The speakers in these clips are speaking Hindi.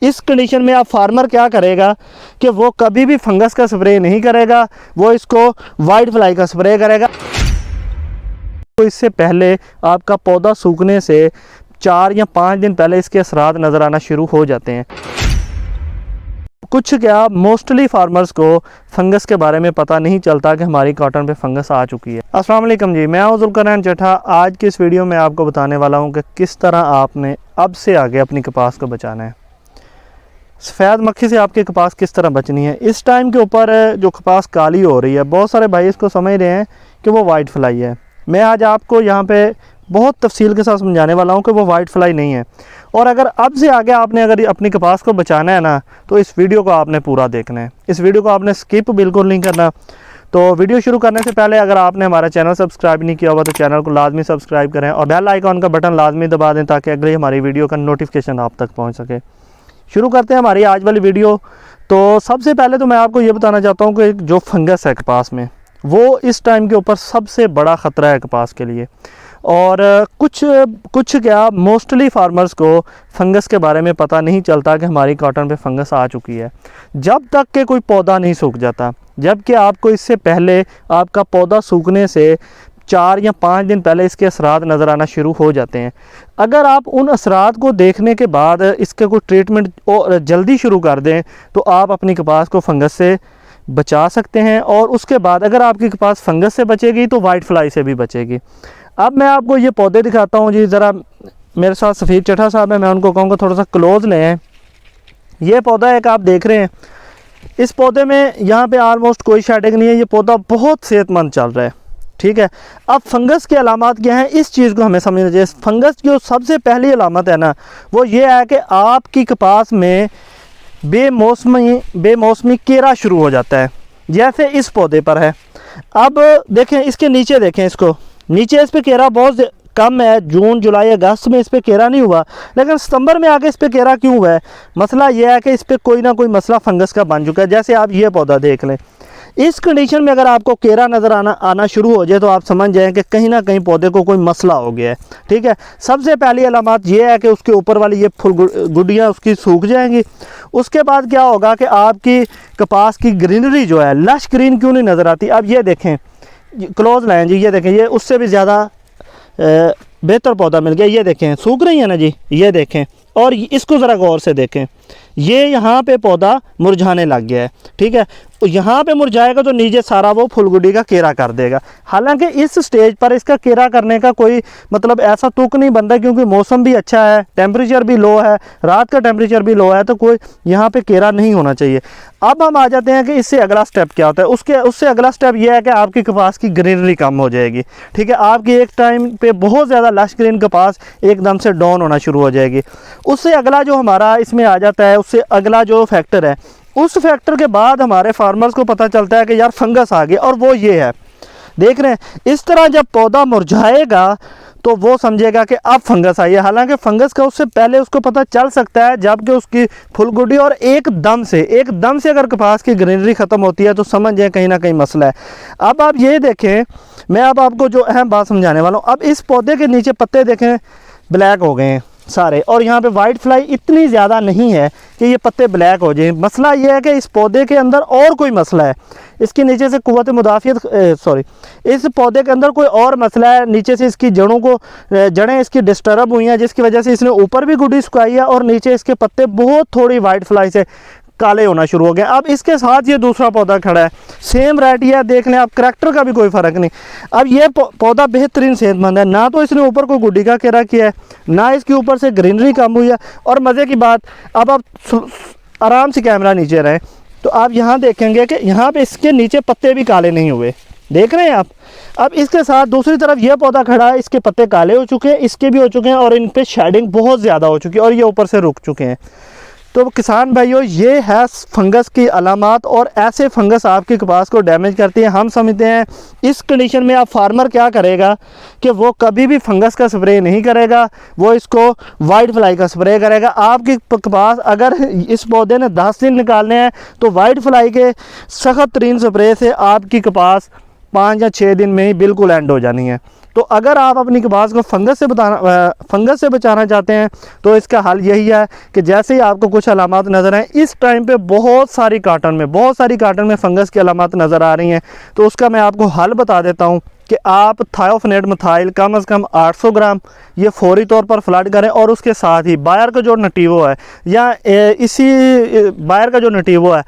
इस कंडीशन में आप फार्मर क्या करेगा कि वो कभी भी फंगस का स्प्रे नहीं करेगा, वो इसको वाइट फ्लाई का स्प्रे करेगा। तो इससे पहले आपका पौधा सूखने से 4 या 5 दिन पहले इसके असरात नज़र आना शुरू हो जाते हैं। कुछ क्या मोस्टली फार्मर्स को फंगस के बारे में पता नहीं चलता कि हमारी कॉटन पे फंगस आ चुकी है। अस्सलाम वालेकुम जी, मैं हूं ज़ुल्करनैन चट्टा। आज की इस वीडियो में आपको बताने वाला हूं कि किस तरह आपने अब से आगे अपनी कपास को बचाना है। सफ़ेद मक्खी से आपकी कपास किस तरह बचनी है। इस टाइम के ऊपर जो कपास काली हो रही है, बहुत सारे भाई इसको समझ रहे हैं कि वो वाइट फ्लाई है। मैं आज आपको यहाँ पे बहुत तफसील के साथ समझाने वाला हूँ कि वो वाइट फ्लाई नहीं है। और अगर अब से आगे आपने अगर अपनी कपास को बचाना है ना, तो इस वीडियो को आपने पूरा देखना है। इस वीडियो को आपने स्किप बिल्कुल नहीं करना। तो वीडियो शुरू करने से पहले अगर आपने हमारा चैनल सब्सक्राइब नहीं किया हुआ तो चैनल को लाजमी सब्सक्राइब करें और बेल आइकॉन का बटन लाजमी दबा दें ताकि अगली हमारी वीडियो का नोटिफिकेशन आप तक पहुँच सके। शुरू करते हैं हमारी आज वाली वीडियो। तो सबसे पहले तो मैं आपको ये बताना चाहता हूँ कि जो फंगस है कपास में, वो इस टाइम के ऊपर सबसे बड़ा ख़तरा है कपास के लिए। और कुछ क्या मोस्टली फार्मर्स को फंगस के बारे में पता नहीं चलता कि हमारी कॉटन पे फंगस आ चुकी है जब तक कि कोई पौधा नहीं सूख जाता। जबकि आपको इससे पहले आपका पौधा सूखने से 4 या 5 दिन पहले इसके असरात नज़र आना शुरू हो जाते हैं। अगर आप उन असरात को देखने के बाद इसके कोई ट्रीटमेंट जल्दी शुरू कर दें तो आप अपनी कपास को फंगस से बचा सकते हैं। और उसके बाद अगर आपकी कपास फंगस से बचेगी तो वाइट फ्लाई से भी बचेगी। अब मैं आपको ये पौधे दिखाता हूँ जी। ज़रा मेरे साथ सफ़ीद चट्टा साहब है, मैं उनको कहूँगा थोड़ा सा क्लोज़ लें। ये पौधा एक आप देख रहे हैं, इस पौधे में यहाँ पे आलमोस्ट कोई शेडिंग नहीं है। ये पौधा बहुत सेहतमंद चल रहा है, ठीक है। अब फंगस की अलामत क्या है, इस चीज़ को हमें समझना चाहिए। फंगस की जो सबसे पहली अलामत है ना, वो ये है कि आपकी कपास में बेमौसमी केरा शुरू हो जाता है, जैसे इस पौधे पर है। अब देखें इसके नीचे, देखें इसको नीचे, इस पे केरा बहुत कम है। जून जुलाई अगस्त में इस पे केरा नहीं हुआ, लेकिन सितंबर में आके इस पे केरा क्यों हुआ है? मसला यह है कि इस पे कोई ना कोई मसला फंगस का बन चुका है। जैसे आप ये पौधा देख लें, इस कंडीशन में अगर आपको केरा नज़र आना शुरू हो जाए तो आप समझ जाएं कि कहीं ना कहीं पौधे को कोई मसला हो गया है, ठीक है। सबसे पहली अलामत ये है कि उसके ऊपर वाली ये फुल गुड्डियाँ उसकी सूख जाएंगी। उसके बाद क्या होगा कि आपकी कपास की ग्रीनरी जो है, लश ग्रीन क्यों नहीं नज़र आती। अब ये देखें, क्लोज लाइन जी, ये देखें, ये उससे भी ज़्यादा बेहतर पौधा मिल गया। ये देखें सूख रही है ना जी, ये देखें। और इसको ज़रा गौर से देखें, ये यहाँ पे पौधा मुरझाने लग गया है, ठीक है। यहाँ पे मुरझाएगा तो नीचे सारा वो फुलगुडी का केरा कर देगा। हालांकि इस स्टेज पर इसका केरा करने का कोई मतलब ऐसा तुक नहीं बनता, क्योंकि मौसम भी अच्छा है, टेम्परेचर भी लो है, रात का टेम्परेचर भी लो है, तो कोई यहाँ पे केरा नहीं होना चाहिए। अब हम आ जाते हैं कि इससे अगला स्टेप क्या होता है। उससे अगला स्टेप यह है कि आपकी कपास की ग्रीनरी कम हो जाएगी, ठीक है। आपकी एक टाइम पे बहुत ज़्यादा लश ग्रीन कपास एकदम से डाउन होना शुरू हो जाएगी। उससे अगला जो हमारा इसमें आ जाता है, उससे अगला जो फैक्टर है, उस फैक्टर के बाद हमारे फार्मर्स को पता चलता है कि यार फंगस आ गई। और वो ये है, देख रहे हैं, इस तरह जब पौधा मुरझाएगा तो वो समझेगा कि अब फंगस आई है। हालांकि फंगस का उससे पहले उसको पता चल सकता है जबकि उसकी फुलगुडी और एकदम से अगर कपास की ग्रीनरी ख़त्म होती है तो समझ जाए कहीं ना कहीं मसला है। अब आप ये देखें, मैं अब आपको जो अहम बात समझाने वाला हूँ। अब इस पौधे के नीचे पत्ते देखें ब्लैक हो गए हैं सारे, और यहाँ पे वाइट फ्लाई इतनी ज़्यादा नहीं है कि ये पत्ते ब्लैक हो जाए। मसला ये है कि इस पौधे के अंदर और कोई मसला है, इसके नीचे से कुव्वत मुदाफ़ियत इस पौधे के अंदर कोई और मसला है। नीचे से इसकी जड़ें इसकी डिस्टर्ब हुई हैं, जिसकी वजह से इसने ऊपर भी गुड्डी सुखाई है और नीचे इसके पत्ते बहुत थोड़ी वाइट फ्लाई से काले होना शुरू हो गए। अब इसके साथ ये दूसरा पौधा खड़ा है, सेम वैरायटी है, देख लें आप, करैक्टर का भी कोई फ़र्क नहीं। अब ये पौधा बेहतरीन सेहतमंद है, ना तो इसने ऊपर कोई गुड्डी का केरा किया है, ना इसके ऊपर से ग्रीनरी कम हुई है। और मज़े की बात, अब आप आराम से कैमरा नीचे रहें तो आप यहाँ देखेंगे कि यहाँ पे इसके नीचे पत्ते भी काले नहीं हुए, देख रहे हैं आप। अब इसके साथ दूसरी तरफ ये पौधा खड़ा है, इसके पत्ते काले हो चुके हैं, इसके भी हो चुके हैं, और इन पर शेडिंग बहुत ज़्यादा हो चुकी है और ये ऊपर से रुक चुके हैं। तो किसान भाइयों, ये है फंगस की अलामत, और ऐसे फंगस आपकी कपास को डैमेज करती है। हम समझते हैं इस कंडीशन में आप फार्मर क्या करेगा कि वो कभी भी फंगस का स्प्रे नहीं करेगा, वो इसको वाइट फ्लाई का स्प्रे करेगा। आपकी कपास अगर इस पौधे ने 10 दिन निकालने हैं तो वाइट फ्लाई के सख्त तरीन स्प्रे से आपकी कपास 5 या 6 दिन में ही बिल्कुल एंड हो जानी है। तो अगर आप अपनी कपास को फंगस से बचाना चाहते हैं तो इसका हल यही है कि जैसे ही आपको कुछ अलामात नज़र आएँ, इस टाइम पे बहुत सारी काटन में फंगस की अलामात नज़र आ रही हैं, तो उसका मैं आपको हल बता देता हूँ कि आप थायोफनेट मिथाइल कम से कम 800 ग्राम ये फौरी तौर पर फ्लड करें, और उसके साथ ही बायर का जो नटीवो है या इसी बायर का जो नटीवो है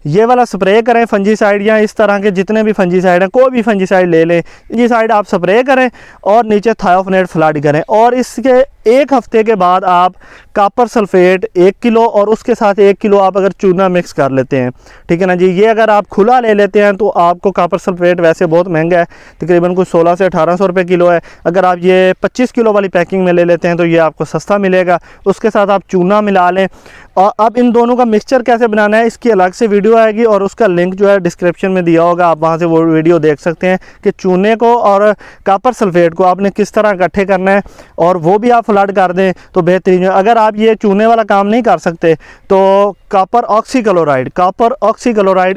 ये वाला स्प्रे करें फंजीसाइड, या इस तरह के जितने भी फंजीसाइड हैं, कोई भी फंजीसाइड ले लें, ये साइड आप स्प्रे करें और नीचे थायोफनेट फ्लड करें। और इसके 1 हफ्ते के बाद आप कॉपर सल्फेट 1 किलो और उसके साथ 1 किलो आप अगर चूना मिक्स कर लेते हैं, ठीक है ना जी। ये अगर आप खुला ले लेते हैं तो आपको कॉपर सल्फेट वैसे बहुत महंगा है, तकरीबन कुछ 1600 से 1800 रुपये किलो है। अगर आप ये 25 किलो वाली पैकिंग में ले लेते हैं तो ये आपको सस्ता मिलेगा। उसके साथ आप चूना मिला लें। और अब इन दोनों का मिक्सचर कैसे बनाना है इसकी अलग से वीडियो आएगी, और उसका लिंक जो है डिस्क्रिप्शन में दिया होगा, आप वहाँ से वो वीडियो देख सकते हैं कि चूने को और कॉपर सल्फेट को आपने किस तरह इकट्ठे करना है, और वो भी आप फ्लड कर दें तो बेहतरीन है। अगर आप ये चूने वाला काम नहीं कर सकते तो कॉपर ऑक्सीक्लोराइड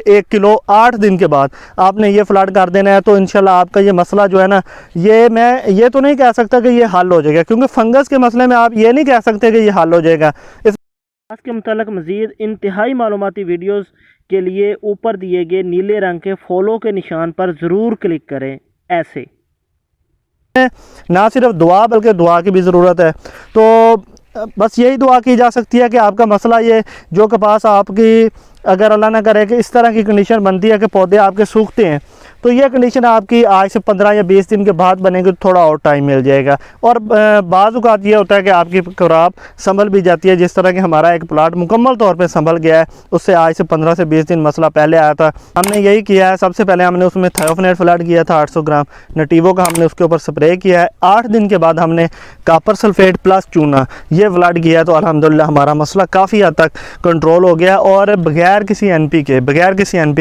1 किलो 8 दिन के बाद आपने ये फ्लड कर देना है। तो इंशाल्लाह आपका ये मसला जो है ना, मैं ये तो नहीं कह सकता कि ये हल हो जाएगा, क्योंकि फंगस के मसले में आप ये नहीं कह सकते कि ये हल हो जाएगा। इस के मुताल्लिक़ मज़ीद इंतहाई मालूमाती वीडियोज़ के लिए ऊपर दिए गए नीले रंग के फॉलो के निशान पर ज़रूर क्लिक करें। ऐसे ना सिर्फ दुआ बल्कि दुआ की भी ज़रूरत है। तो बस यही दुआ की जा सकती है कि आपका मसला ये जो कपास आपकी अगर अल्लाह ना करे कि इस तरह की कंडीशन बनती है कि पौधे आपके सूखते हैं, तो ये कंडीशन आपकी आज से 15 या 20 दिन के बाद बनेगी, तो थोड़ा और टाइम मिल जाएगा। और बाज़ औक़ात ये होता है कि आपकी क्रॉप संभल भी जाती है, जिस तरह कि हमारा एक प्लाट मुकम्मल तौर पे संभल गया है, उससे आज से 15 से 20 दिन मसला पहले आया था। हमने यही किया है, सबसे पहले हमने उसमें थायोफनेट फ्लड किया था 800 ग्राम, नटीवो का हमने उसके ऊपर स्प्रे किया है। 8 दिन के बाद हमने कॉपर सल्फेट प्लस चूना ये फ्लड किया, तो अल्हम्दुलिल्लाह हमारा मसला काफ़ी हद तक कंट्रोल हो गया। और बगैर किसी एनपी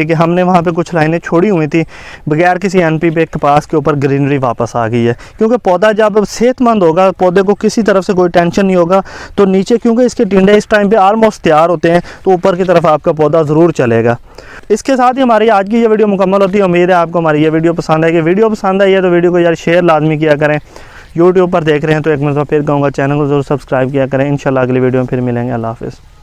के हमने वहाँ पे कुछ लाइनें छोड़ी हुई थी, बगैर किसी एनपी पे कपास के ऊपर ग्रीनरी वापस आ गई है। क्योंकि पौधा जब सेहतमंद होगा, पौधे को किसी तरफ से कोई टेंशन नहीं होगा, तो नीचे क्योंकि इसके टिंडे इस टाइम पे ऑलमोस्ट तैयार होते हैं, तो ऊपर की तरफ आपका पौधा ज़रूर चलेगा। इसके साथ ही हमारी आज की ये वीडियो मुकम्मल होती है। उम्मीद है आपको हमारी ये वीडियो पसंद आएगी। वीडियो पसंद आई है तो वीडियो को यार शेयर लाजमी किया करें। यूट्यूब पर देख रहे हैं तो एक मरतबा फिर कहूँगा चैनल को ज़रूर सब्सक्राइब किया करें। इंशाल्लाह अगली वीडियो में फिर मिलेंगे। अल्लाह हाफ़िज़।